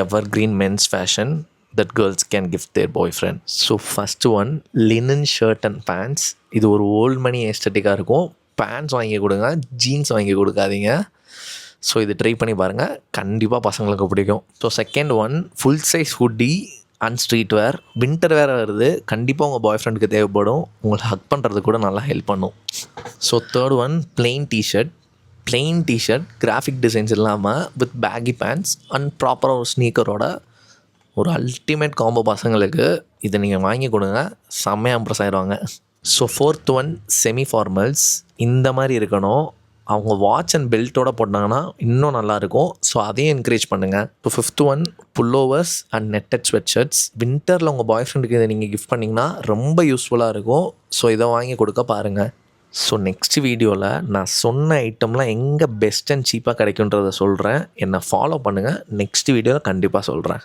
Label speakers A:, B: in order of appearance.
A: Ever green men's fashion that girls can gift their boyfriend. So first one, linen shirt and pants. இது ஒரு volt மணி எஸ்தட்டிக்காக இருக்கும். Pants வாங்கி கொடுங்க, jeans வாங்கி கொடுக்காதீங்க. ஸோ இது ட்ரை பண்ணி பாருங்கள், கண்டிப்பாக பசங்களுக்கு பிடிக்கும். So second one, full size hoodie and street wear. Winter வேறு வருது, கண்டிப்பாக உங்கள் பாய் ஃப்ரெண்டுக்கு தேவைப்படும். உங்களை ஹக் பண்ணுறது கூட நல்லா ஹெல்ப் பண்ணும். So third one, plain T-shirt. Plain T-shirt graphic designs இல்லாமல் வித் பேகி பேண்ட்ஸ் அண்ட் ப்ராப்பராக ஒரு ஸ்னீக்கரோட ஒரு அல்டிமேட் காம்போ பசங்களுக்கு. இதை நீங்கள் வாங்கி கொடுங்க, செம்மையாக இம்ப்ரெஸ் ஆகிடுவாங்க. So fourth one, semi formals. இந்த மாதிரி இருக்கணும். அவங்க வாட்ச் அண்ட் பெல்ட்டோடு போட்டாங்கன்னா இன்னும் நல்லாயிருக்கும். ஸோ அதையும் என்கரேஜ் பண்ணுங்கள். இப்போ fifth one, pullovers and knitted sweatshirts. வின்டரில் உங்கள் பாய் ஃப்ரெண்டுக்கு இதை நீங்கள் கிஃப்ட் பண்ணிங்கன்னா ரொம்ப யூஸ்ஃபுல்லாக இருக்கும். ஸோ இதை வாங்கி கொடுக்க பாருங்கள். ஸோ நெக்ஸ்ட் வீடியோவில் நான் சொன்ன ஐட்டம்லாம் எங்கே பெஸ்ட் அண்ட் சீப்பாக கிடைக்குன்றதை சொல்கிறேன். என்னை ஃபாலோ பண்ணுங்கள். நெக்ஸ்ட் வீடியோவில் கண்டிப்பாக சொல்கிறேன்.